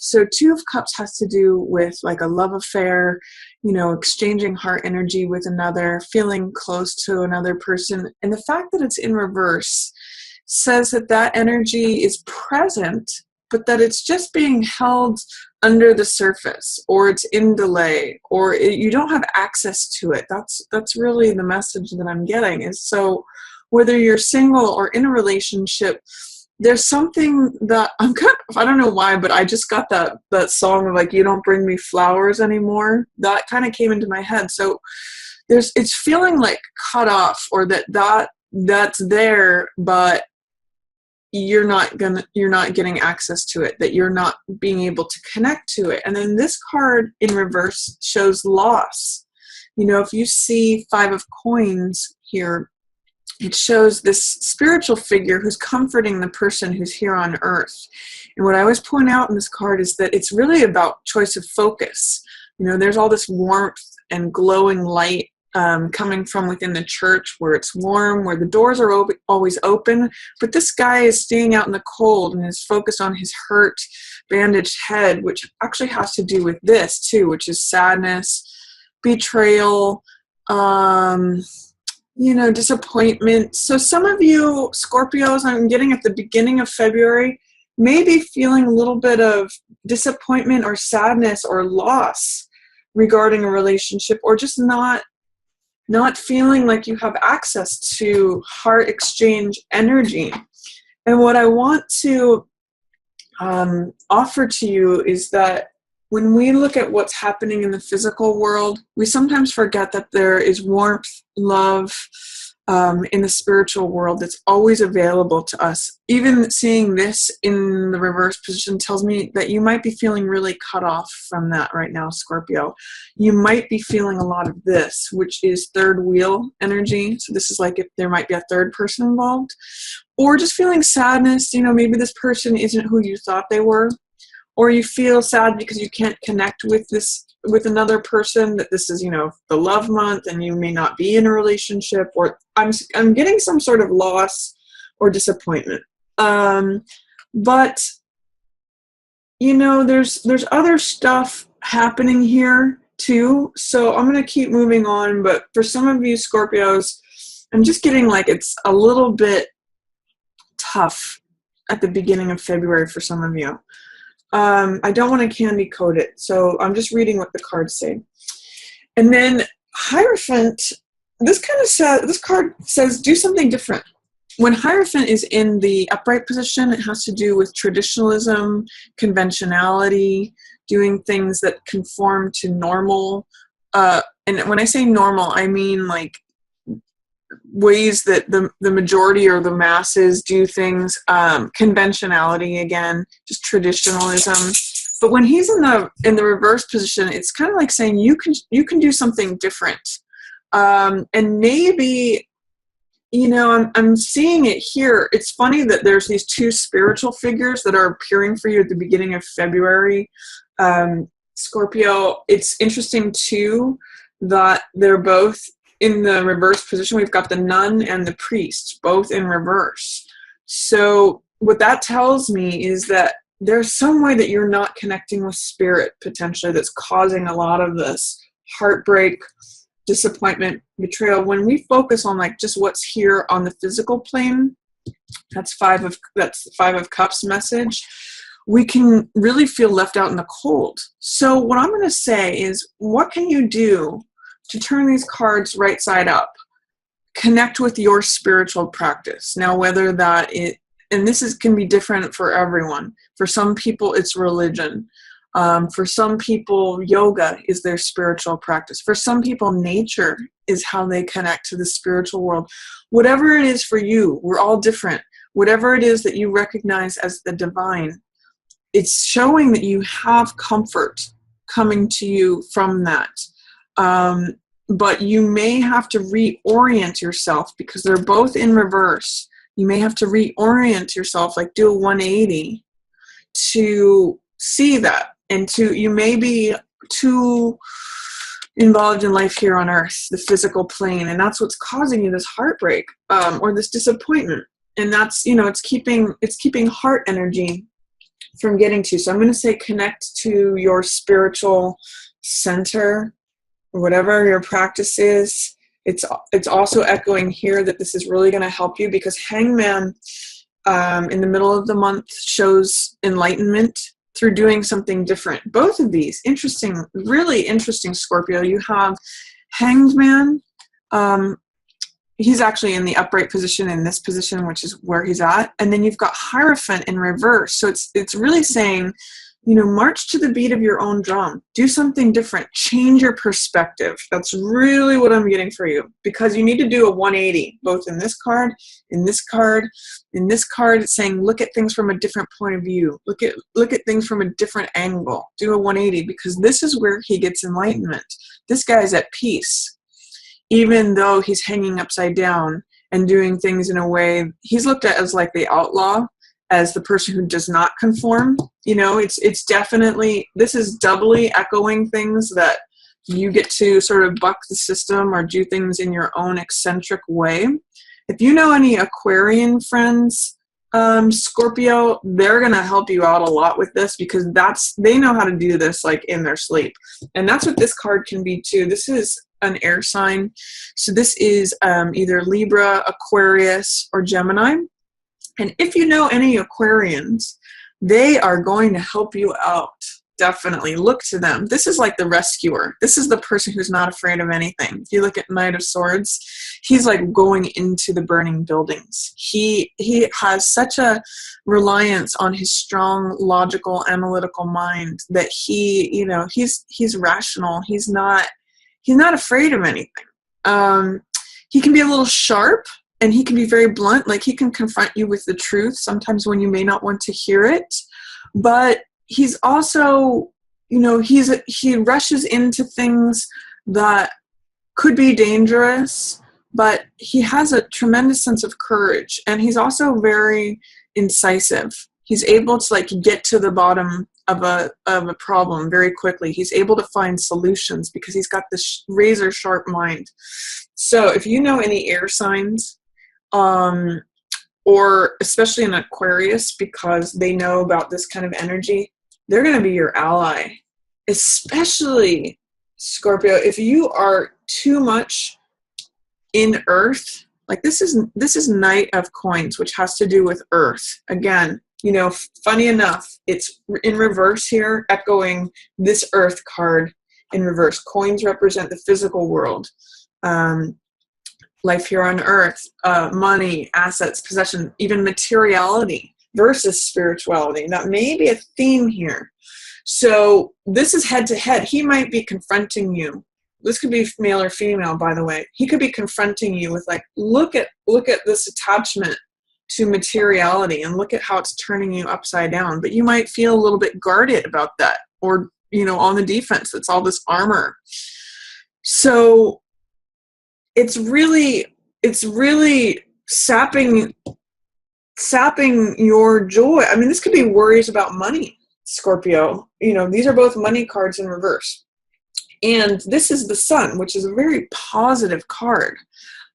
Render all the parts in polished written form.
So Two of Cups has to do with like a love affair, exchanging heart energy with another, feeling close to another person. And the fact that it's in reverse says that that energy is present, but that it's just being held under the surface, or it's in delay, or you don't have access to it. That's really the message that I'm getting. Is so whether you're single or in a relationship, there's something that I don't know why, but I just got that song of like, you don't bring me flowers anymore. That kind of came into my head. So it's feeling like cut off, or that's there, but you're not getting access to it, that you're not being able to connect to it. And then this card in reverse shows loss. If you see 5 of Coins here, it shows this spiritual figure who's comforting the person who's here on earth. And what I always point out in this card is that it's really about choice of focus. There's all this warmth and glowing light coming from within the church, where it's warm, where the doors are always open. But this guy is staying out in the cold and is focused on his hurt, bandaged head, which actually has to do with this too, which is sadness, betrayal, disappointment. So some of you Scorpios, I'm getting at the beginning of February, may be feeling a little bit of disappointment or sadness or loss regarding a relationship, or just not feeling like you have access to heart exchange energy. And what I want to offer to you is that when we look at what's happening in the physical world, we sometimes forget that there is warmth, love in the spiritual world that's always available to us. Even seeing this in the reverse position tells me that you might be feeling really cut off from that right now, Scorpio. You might be feeling a lot of this, which is third wheel energy. So this is like if there might be a third person involved, or just feeling sadness. Maybe this person isn't who you thought they were, or you feel sad because you can't connect with another person, that this is, the love month and you may not be in a relationship, or I'm getting some sort of loss or disappointment. But there's other stuff happening here too. So I'm going to keep moving on. But for some of you Scorpios, I'm just getting like it's a little bit tough at the beginning of February for some of you. I don't want to candy coat it, so I'm just reading what the cards say. And then Hierophant, this card says do something different. When Hierophant is in the upright position, it has to do with traditionalism, conventionality, doing things that conform to normal. And when I say normal, I mean like ways that the majority or the masses do things, conventionality, again, just traditionalism. But when he's in the reverse position, it's kind of like saying you can do something different. And maybe, I'm seeing it here. It's funny that there's these 2 spiritual figures that are appearing for you at the beginning of February. Scorpio, it's interesting too that they're both in the reverse position. We've got the nun and the priest, both in reverse. So what that tells me is that there's some way that you're not connecting with spirit, potentially, that's causing a lot of this heartbreak, disappointment, betrayal. When we focus on like just what's here on the physical plane, that's the 5 of Cups message, we can really feel left out in the cold. So what I'm going to say is, what can you do to turn these cards right side up? Connect with your spiritual practice. Now, whether that and this can be different for everyone. For some people, it's religion. For some people, yoga is their spiritual practice. For some people, nature is how they connect to the spiritual world. Whatever it is for you, we're all different. Whatever it is that you recognize as the divine, it's showing that you have comfort coming to you from that. But you may have to reorient yourself because they're both in reverse. You may have to reorient yourself, like do a 180 to see that. And you may be too involved in life here on earth, the physical plane, and that's what's causing you this heartbreak or this disappointment. And that's, it's keeping heart energy from getting to. So I'm going to say connect to your spiritual center, whatever your practice is. It's also echoing here that this is really going to help you, because Hangman in the middle of the month shows enlightenment through doing something different. Both of these, interesting, really interesting, Scorpio. You have Hanged Man. He's actually in the upright position in this position, which is where he's at. And then you've got Hierophant in reverse. So it's really saying, you know, march to the beat of your own drum. Do something different. Change your perspective. That's really what I'm getting for you, because you need to do a 180, both in this card, in this card, in this card. It's saying look at things from a different point of view. Look at things from a different angle. Do a 180, because this is where he gets enlightenment. This guy's at peace. Even though he's hanging upside down and doing things in a way, he's looked at as like the outlaw, as the person who does not conform. You know, it's definitely, this is doubly echoing things that you get to sort of buck the system or do things in your own eccentric way. If you know any Aquarian friends, Scorpio, they're going to help you out a lot with this, because they know how to do this like in their sleep. And that's what this card can be too. This is an air sign. So this is either Libra, Aquarius, or Gemini. And if you know any Aquarians, they are going to help you out. Definitely look to them. This is like the rescuer. This is the person who's not afraid of anything. If you look at Knight of Swords, he's like going into the burning buildings. He has such a reliance on his strong, logical, analytical mind that he's rational. He's not afraid of anything. He can be a little sharp, and he can be very blunt. Like, he can confront you with the truth sometimes when you may not want to hear it. But he's also, he rushes into things that could be dangerous, but he has a tremendous sense of courage. And he's also very incisive. He's able to get to the bottom of a problem very quickly. He's able to find solutions because he's got this razor sharp mind. So if you know any air signs, or especially an Aquarius, because they know about this kind of energy, they're going to be your ally. Especially, Scorpio, if you are too much in Earth, like this is Knight of Coins, which has to do with Earth. Again, funny enough, it's in reverse here, echoing this Earth card in reverse. Coins represent the physical world. Life here on Earth, money, assets, possession, even materiality versus spirituality. That may be a theme here. So this is head to head. He might be confronting you. This could be male or female, by the way. He could be confronting you with look at this attachment to materiality and look at how it's turning you upside down. But you might feel a little bit guarded about that, or, on the defense. It's all this armor. So it's really sapping your joy. I mean, this could be worries about money, Scorpio. These are both money cards in reverse. And this is the Sun, which is a very positive card.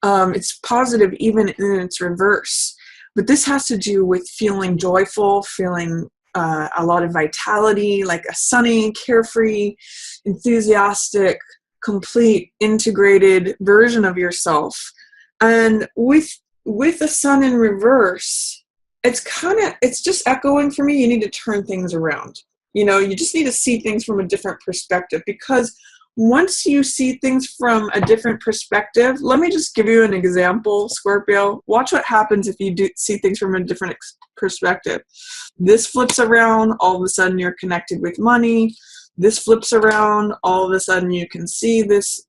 It's positive even in its reverse. But this has to do with feeling joyful, feeling a lot of vitality, like a sunny, carefree, enthusiastic, complete, integrated version of yourself. And with the Sun in reverse, it's just echoing for me. You need to turn things around. You just need to see things from a different perspective, because once you see things from a different perspective, let me just give you an example, Scorpio. Watch what happens if you do see things from a different perspective. This flips around, all of a sudden you're connected with money. This flips around, all of a sudden you can see this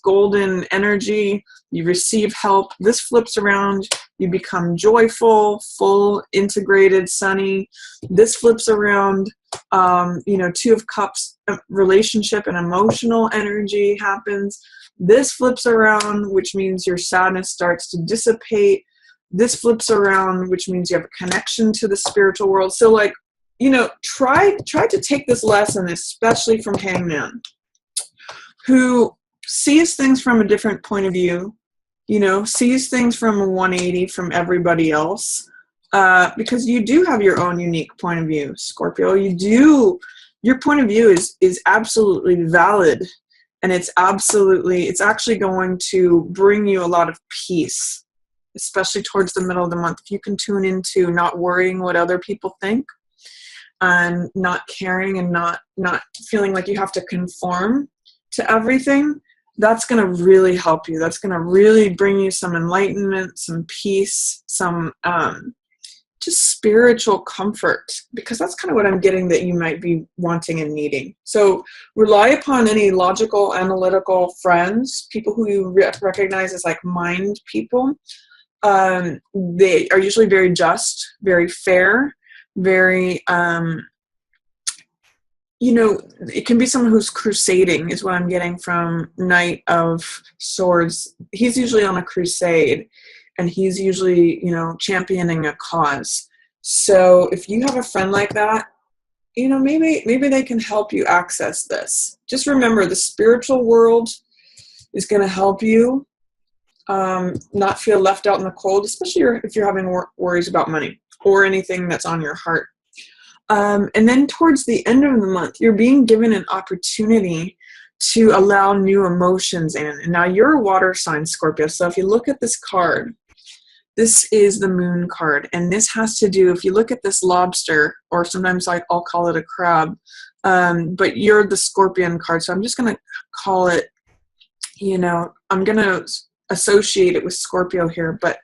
golden energy. You receive help. This flips around, you become joyful, full, integrated, sunny. This flips around, Two of Cups, relationship and emotional energy happens. This flips around, which means your sadness starts to dissipate. This flips around, which means you have a connection to the spiritual world. So try to take this lesson, especially from Hangman, who sees things from a different point of view, sees things from a 180 from everybody else. because you do have your own unique point of view, Scorpio. Your point of view is absolutely valid, and it's actually going to bring you a lot of peace, especially towards the middle of the month. If you can tune into not worrying what other people think, and not caring, and not feeling like you have to conform to everything, that's going to really help you. That's going to really bring you some enlightenment, some peace, some just spiritual comfort, because that's kind of what I'm getting that you might be wanting and needing. So rely upon any logical, analytical friends, people who you recognize as like mind people. They are usually very just, very fair, very, it can be someone who's crusading is what I'm getting from Knight of Swords. He's usually on a crusade, and he's usually, championing a cause. So if you have a friend like that, maybe they can help you access this. Just remember, the spiritual world is going to help you not feel left out in the cold, especially if you're having worries about money or anything that's on your heart. And then towards the end of the month, you're being given an opportunity to allow new emotions in. And now you're a water sign, Scorpio. So if you look at this card, this is the moon card. And this has to do, if you look at this lobster, or sometimes I'll call it a crab, but you're the scorpion card. So I'm just going to call it, I'm going to associate it with Scorpio here, but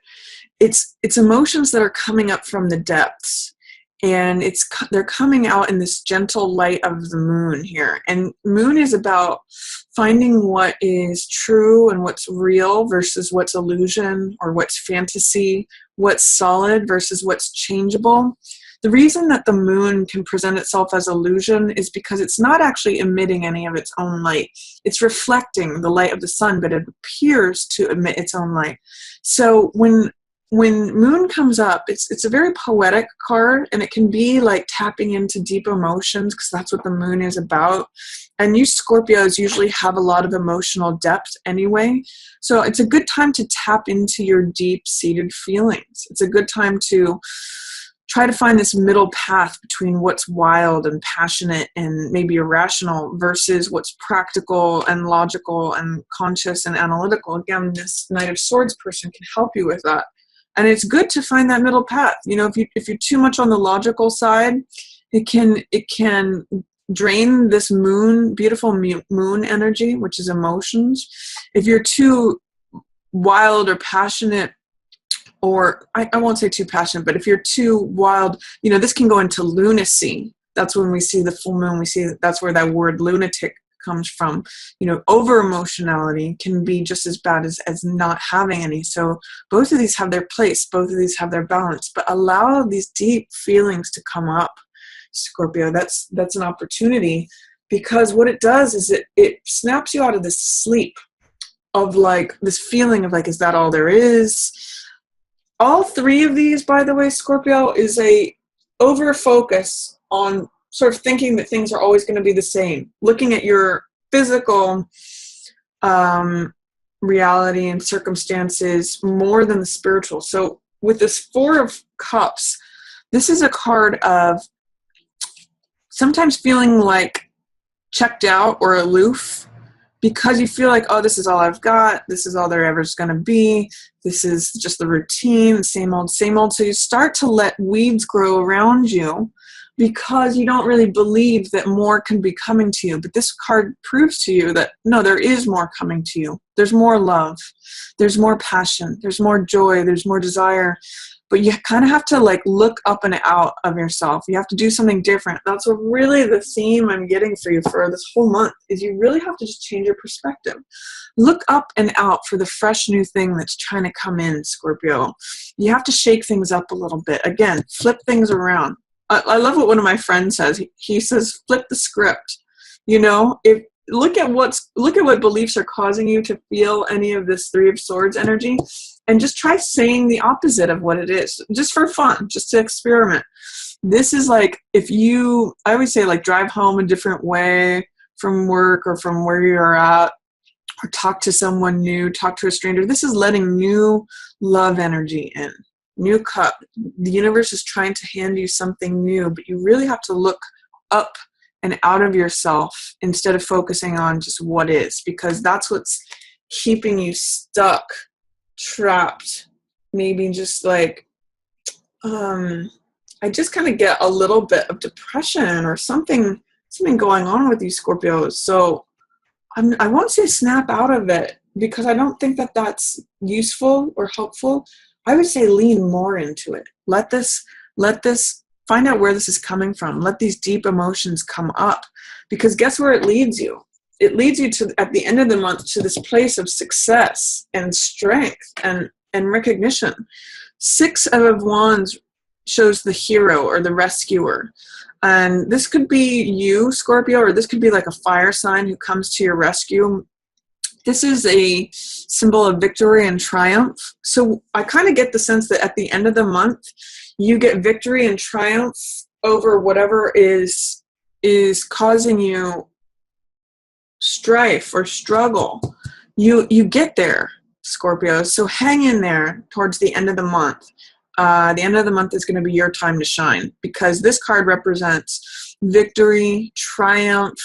it's emotions that are coming up from the depths. And they're coming out in this gentle light of the moon here. And moon is about finding what is true and what's real versus what's illusion or what's fantasy, what's solid versus what's changeable. The reason that the moon can present itself as illusion is because it's not actually emitting any of its own light. It's reflecting the light of the sun, but it appears to emit its own light. So when moon comes up, it's a very poetic card, and it can be like tapping into deep emotions, because that's what the moon is about. And you Scorpios usually have a lot of emotional depth anyway. So it's a good time to tap into your deep-seated feelings. It's a good time to try to find this middle path between what's wild and passionate and maybe irrational versus what's practical and logical and conscious and analytical. Again, this Knight of Swords person can help you with that. And it's good to find that middle path. If you're too much on the logical side, it can drain this beautiful moon energy, which is emotions. If you're too wild or passionate, or I won't say too passionate, but if you're too wild, this can go into lunacy. That's when we see the full moon. We see that's where that word lunatic comes from. Over emotionality can be just as bad as not having any. So both of these have their place, both of these have their balance, but allow these deep feelings to come up, Scorpio. That's an opportunity, because what it does is it snaps you out of this sleep of like this feeling of like, is that all there is? All three of these, by the way, Scorpio, is a over focus on sort of thinking that things are always going to be the same, looking at your physical reality and circumstances more than the spiritual. So with this Four of Cups, this is a card of sometimes feeling like checked out or aloof, because you feel like, oh, this is all I've got. This is all there ever is going to be. This is just the routine, same old, same old. So you start to let weeds grow around you, because you don't really believe that more can be coming to you. But this card proves to you that, no, there is more coming to you. There's more love. There's more passion. There's more joy. There's more desire. But you kind of have to like look up and out of yourself. You have to do something different. That's what really the theme I'm getting for you for this whole month is you really have to just change your perspective. Look up and out for the fresh new thing that's trying to come in, Scorpio. You have to shake things up a little bit. Again, flip things around. I love what one of my friends says. He says, flip the script. Look at what beliefs are causing you to feel any of this Three of Swords energy, and just try saying the opposite of what it is, just for fun, just to experiment. This is like, I always say, like, drive home a different way from work or from where you're at, or talk to someone new, talk to a stranger. This is letting new love energy in. new cup. The universe is trying to hand you something new, but you really have to look up and out of yourself instead of focusing on just what is, because that's what's keeping you stuck, trapped, maybe just like, I just kind of get a little bit of depression or something going on with you, Scorpios. So I won't say snap out of it, because I don't think that that's useful or helpful. I would say lean more into it. Let this, find out where this is coming from. Let these deep emotions come up, because guess where it leads you? It leads you to, at the end of the month, to this place of success and strength and recognition. 6 of Wands shows the hero or the rescuer. And this could be you, Scorpio, or this could be like a fire sign who comes to your rescue. This is a symbol of victory and triumph. So I kind of get the sense that at the end of the month, you get victory and triumph over whatever is causing you strife or struggle. You get there, Scorpio. So hang in there towards the end of the month. The end of the month is going to be your time to shine, because this card represents victory, triumph,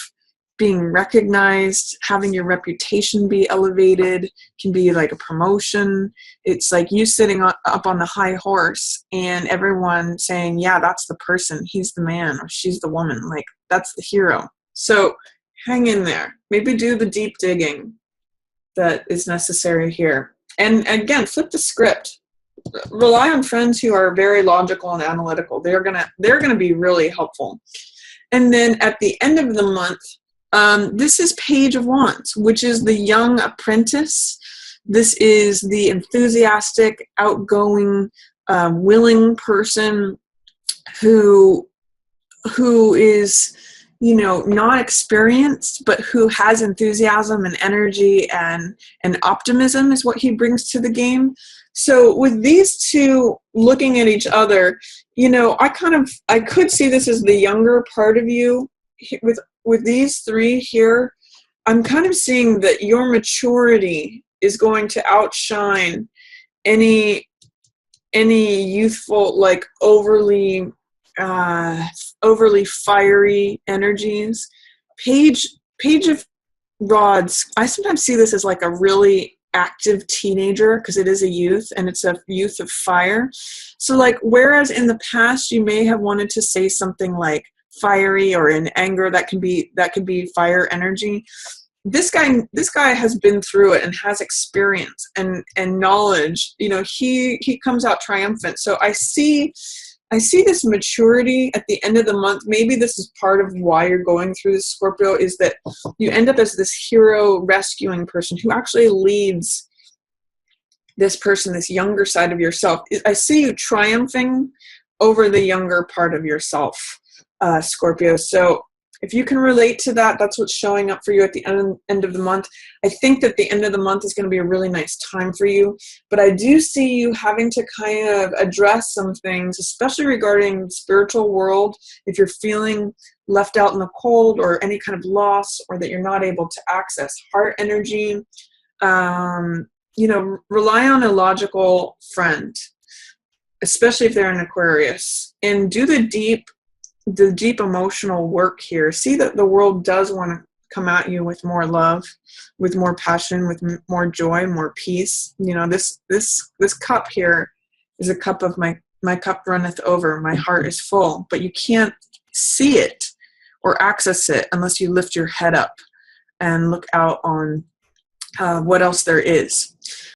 being recognized, having your reputation be elevated, can be like a promotion. It's like you sitting up on the high horse and everyone saying, yeah, that's the person. He's the man or she's the woman. Like, that's the hero. So hang in there. Maybe do the deep digging that is necessary here. And again, flip the script. Rely on friends who are very logical and analytical. They're gonna be really helpful. And then at the end of the month, this is Page of Wands, which is the young apprentice. This is the enthusiastic, outgoing, willing person who is, not experienced, but who has enthusiasm and energy and optimism is what he brings to the game. So with these two looking at each other, I could see this as the younger part of you. With these three here, I'm kind of seeing that your maturity is going to outshine any youthful, like overly fiery energies. Page of Rods, I sometimes see this as like a really active teenager, because it is a youth and it's a youth of fire. So like, whereas in the past you may have wanted to say something like fiery or in anger, that could be fire energy. This guy has been through it and has experience and knowledge. He comes out triumphant. So I see this maturity at the end of the month. Maybe this is part of why you're going through this, Scorpio, is that you end up as this hero rescuing person who actually leads this person, this younger side of yourself. I see you triumphing over the younger part of yourself, Scorpio. So if you can relate to that, that's what's showing up for you at the end of the month. I think that the end of the month is going to be a really nice time for you, but I do see you having to kind of address some things, especially regarding the spiritual world. If you're feeling left out in the cold or any kind of loss, or that you're not able to access heart energy, rely on a logical friend, especially if they're an Aquarius, and do the deep emotional work here. See that the world does want to come at you with more love, with more passion, with more joy, more peace. This cup here is a cup of my cup runneth over. My heart is full, but you can't see it or access it unless you lift your head up and look out on what else there is.